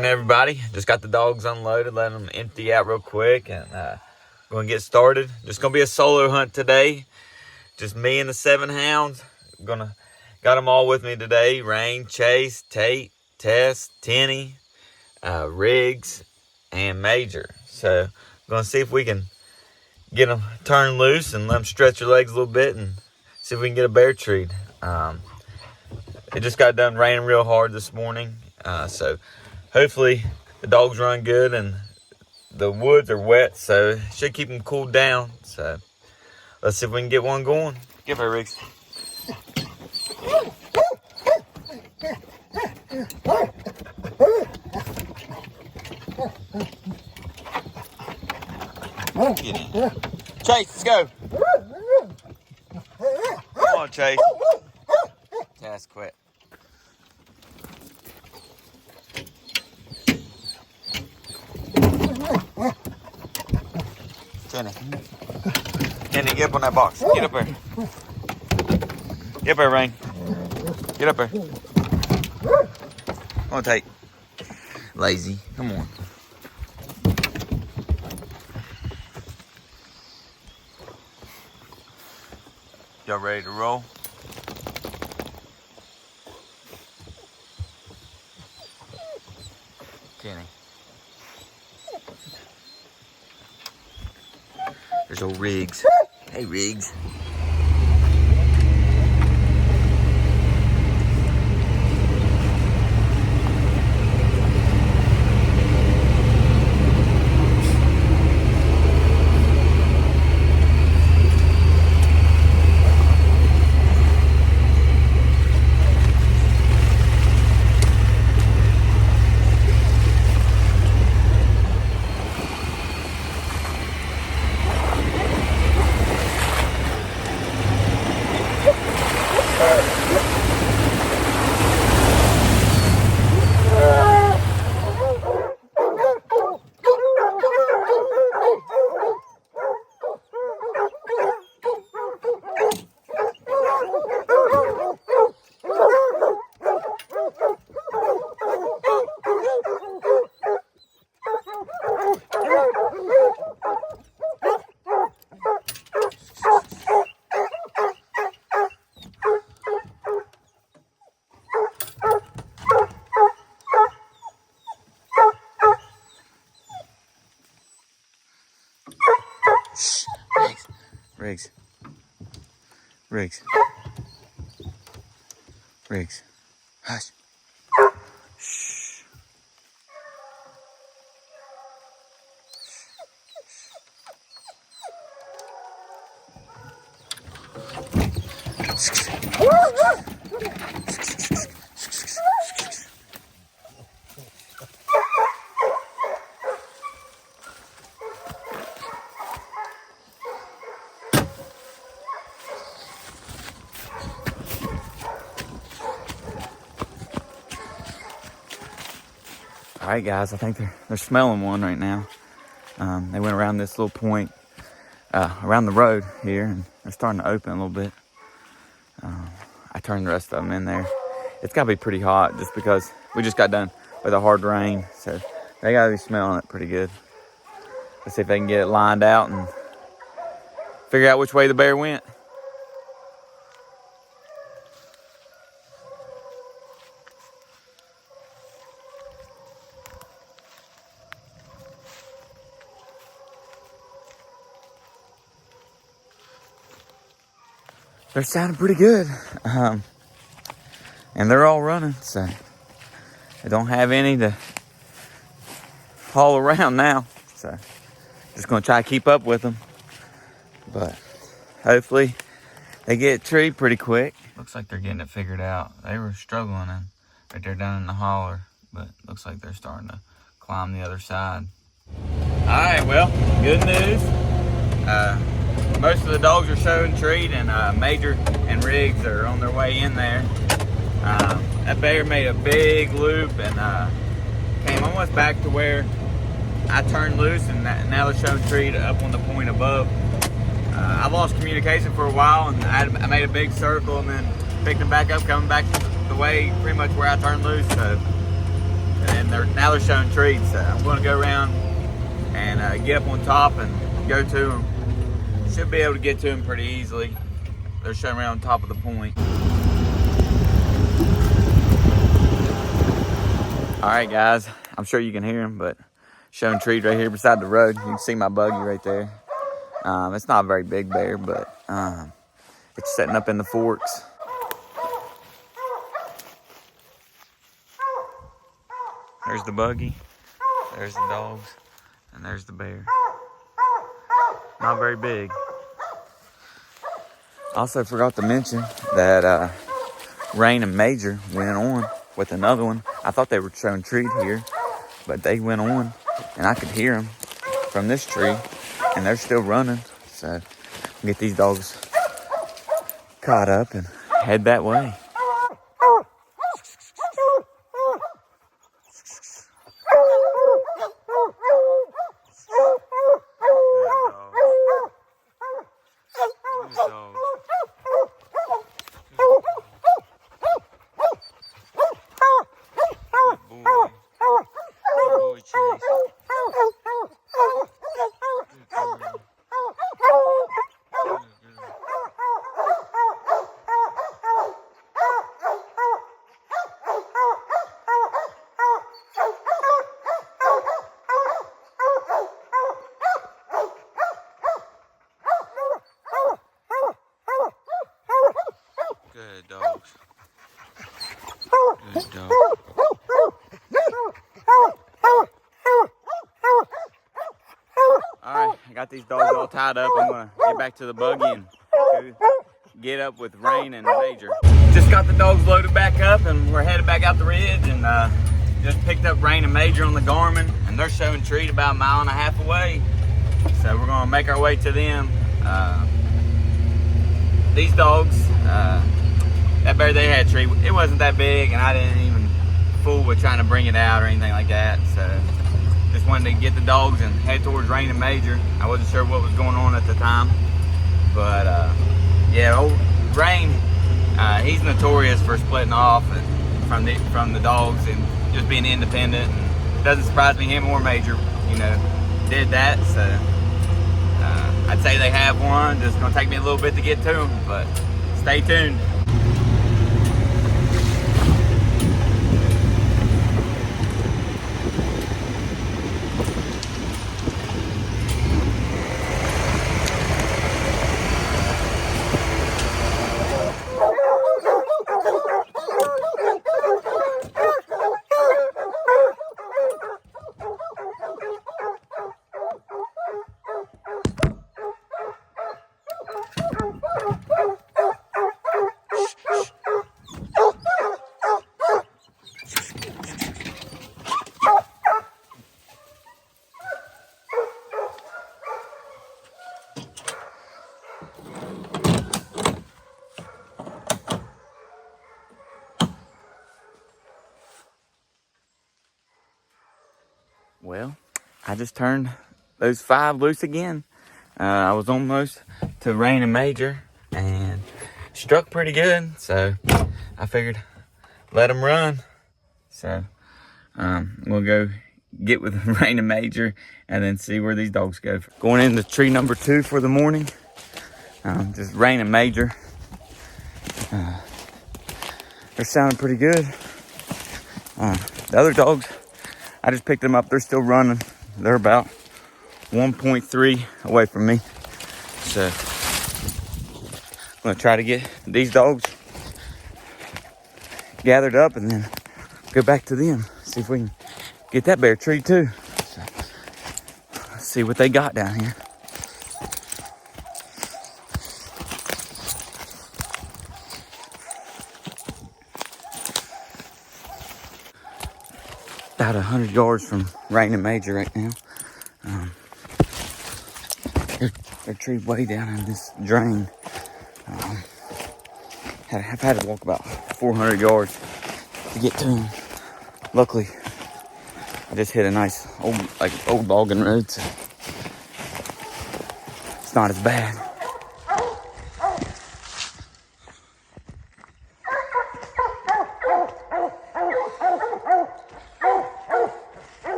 Morning, everybody. Just got the dogs unloaded, letting them empty out real quick, and going to get started. Just going to be a solo hunt today. Just me and the 7 hounds. Got them all with me today. Rain, Chase, Tate, Tess, Tenny, Riggs, and Major. So I'm going to see if we can get them turned loose and let them stretch their legs a little bit and see if we can get a bear treat. It just got done raining real hard this morning, so hopefully the dogs run good and the woods are wet, so it should keep them cooled down. So let's see if we can get one going. Give her, Riggs. Get in. Chase, let's go. Come on, Chase. Task quit. Tenny, get up on that box. Get up there. Get up there, Rain. Get up there. Come on, Tate. Lazy. Come on. Y'all ready to roll? Kenny. There's old Riggs. Hey, Riggs. Riggs. Riggs. Riggs. Hush. Shh. All right, guys, I think they're smelling one right now. They went around this little point, around the road here, and they're starting to open a little bit. I turned the rest of them in there. It's got to be pretty hot just because we just got done with a hard rain, so they got to be smelling it pretty good. Let's see if they can get it lined out and figure out which way the bear went. They're sounding pretty good, and they're all running, so I don't have any to haul around now, so just gonna try to keep up with them, but hopefully they get treed pretty quick. Looks like they're getting it figured out. They were struggling right there down in the holler, but looks like they're starting to climb the other side. All right, well, good news. Most of the dogs are showing treat, and Major and Riggs are on their way in there. That bear made a big loop and came almost back to where I turned loose, and now they're showing treat up on the point above. I lost communication for a while, and I made a big circle and then picked them back up, coming back the way pretty much where I turned loose. So and now they're showing trees. So I'm going to go around and get up on top and go to them. Should be able to get to them pretty easily. They're showing around on top of the point. All right, guys. I'm sure you can hear them, but showing trees right here beside the road. You can see my buggy right there. It's not a very big bear, but it's setting up in the forks. There's the buggy, there's the dogs, and there's the bear. Not very big. Also forgot to mention that Rain and Major went on with another one. I thought they were showing treat here, but they went on, and I could hear them from this tree, and they're still running. So get these dogs caught up and head that way. Good dogs. Good dogs. Alright, I got these dogs all tied up. I'm gonna get back to the buggy and get up with Rain and Major. Just got the dogs loaded back up and we're headed back out the ridge, and just picked up Rain and Major on the Garmin, and they're showing treat about 1.5 miles away. So we're gonna make our way to them. These dogs, that bear they had treat, it wasn't that big, and I didn't even fool with trying to bring it out or anything like that. So just wanted to get the dogs and head towards Rain and Major. I wasn't sure what was going on at the time, but yeah, old Rain, he's notorious for splitting off from the dogs and just being independent. And it doesn't surprise me him or Major, did that. So I'd say they have one. Just gonna take me a little bit to get to them, but stay tuned. Well, I just turned those 5 loose again. I was almost to Rain and Major and struck pretty good. So I figured let them run. So we'll go get with Rain and Major and then see where these dogs go. Going into tree number 2 for the morning. Just Rain and Major. They're sounding pretty good. The other dogs, I just picked them up. They're still running. They're about 1.3 away from me. So I'm gonna try to get these dogs gathered up and then go back to them. See if we can get that bear tree too. So, let's see what they got down here. About 100 yards from Rain and Major right now. They're treed way down in this drain. I've had to walk about 400 yards to get to them. Luckily, I just hit a nice old logging road, so it's not as bad.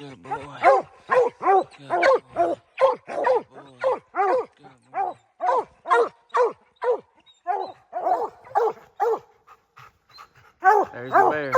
Good boy. Good boy. Good boy. There's the bear.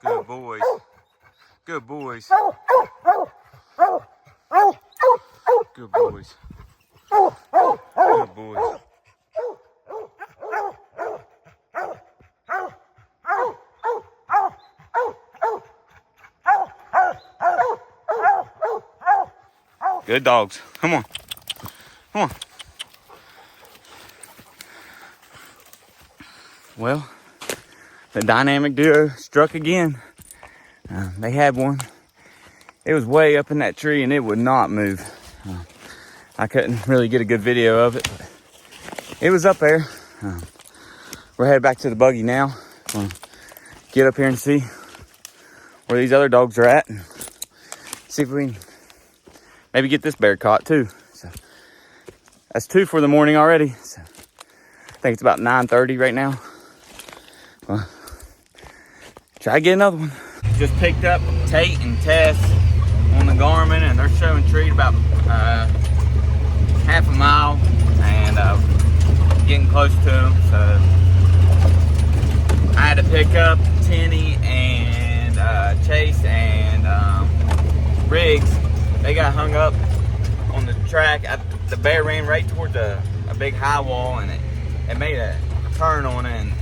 Good boys. Good boys. Good boys. Good boys. Good dogs. Come on. Come on. Well, the dynamic duo struck again. They had one. It was way up in that tree and it would not move. I couldn't really get a good video of it, but it was up there. We're headed back to the buggy now. Gonna get up here and see where these other dogs are at and see if we can maybe get this bear caught too. So that's 2 for the morning already. So I think it's about 9:30 right now. Well, try to get another one. Just picked up Tate and Tess on the Garmin, and they're showing treat about half a mile, and getting close to them. So I had to pick up Tenny and Chase and Riggs. They got hung up on the track. The bear ran right towards a big high wall, and it made a turn on it and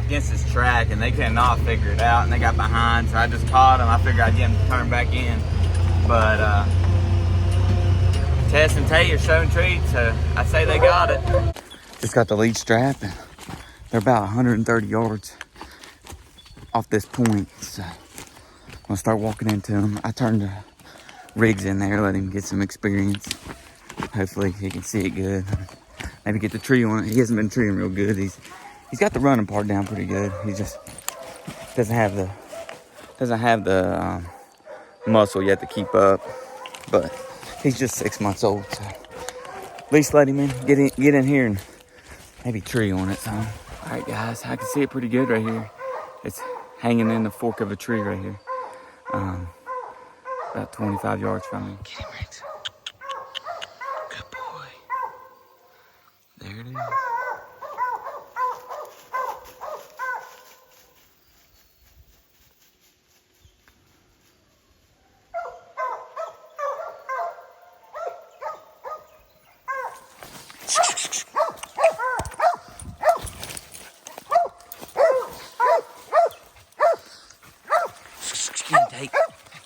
against this track, and they could not figure it out, and they got behind, so I just caught them. I figured I'd get them to turn back in, but Tess and Tay are showing treats, so I say they got it. Just got the lead strap, and they're about 130 yards off this point, so I'm gonna start walking into them. I turned Riggs in there, let him get some experience. Hopefully he can see it good. Maybe get the tree on it. He hasn't been treeing real good. He's got the running part down pretty good. He just doesn't have the muscle yet to keep up. But he's just 6 months old, so at least let him get in here and maybe tree on it. So, all right, guys, I can see it pretty good right here. It's hanging in the fork of a tree right here, about 25 yards from me. Get him, Riggs. Good boy. There it is.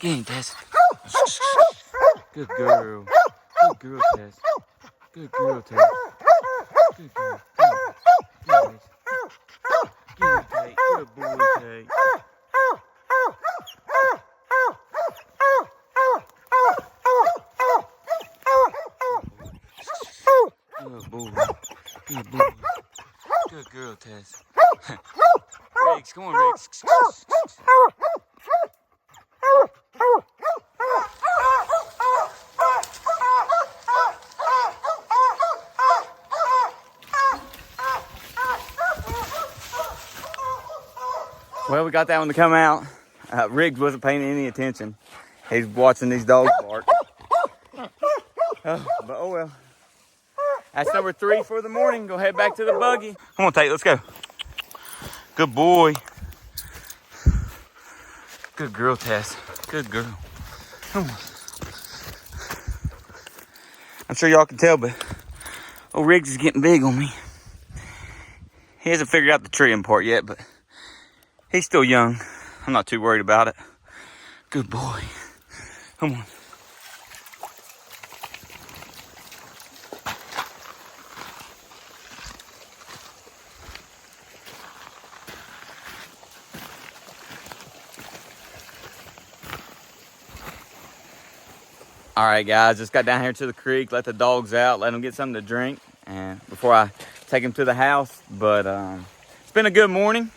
Get him, Tess. Good girl. Good girl, Tess. Good girl, Tess. Good girl. Get him, Tate. Good boy, Tate. Good boy. Good boy. Good girl, Tess. Riggs, come on, Riggs. Well, we got that one to come out. Riggs wasn't paying any attention. He's watching these dogs bark. But oh well. That's number 3 for the morning. Go head back to the buggy. Come on, Tate, let's go. Good boy. Good girl, Tess. Good girl. Come on. I'm sure y'all can tell, but old Riggs is getting big on me. He hasn't figured out the treeing part yet, but he's still young. I'm not too worried about it. Good boy. Come on. All right, guys, just got down here to the creek, let the dogs out, let them get something to drink, and before I take them to the house. But it's been a good morning.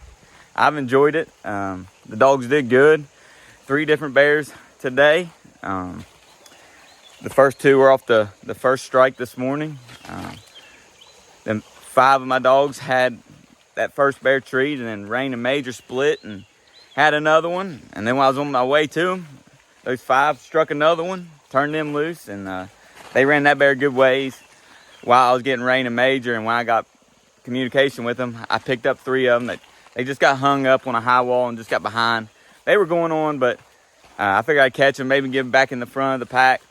I've enjoyed it. The dogs did good. 3 different bears today. The first 2 were off the first strike this morning. Then 5 of my dogs had that first bear treat, and then Rain and Major split and had another one. And then when I was on my way to them, those 5 struck another one, turned them loose, and they ran that bear good ways while I was getting Rain and Major. And when I got communication with them, I picked up 3 of them that they just got hung up on a high wall and just got behind. They were going on, but I figured I'd catch them, maybe get them back in the front of the pack.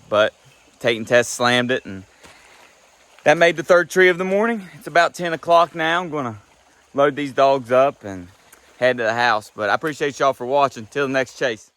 But Tate and Tess slammed it, and that made the 3rd tree of the morning. It's about 10 o'clock now. I'm gonna load these dogs up and head to the house. But I appreciate y'all for watching. Till the next chase.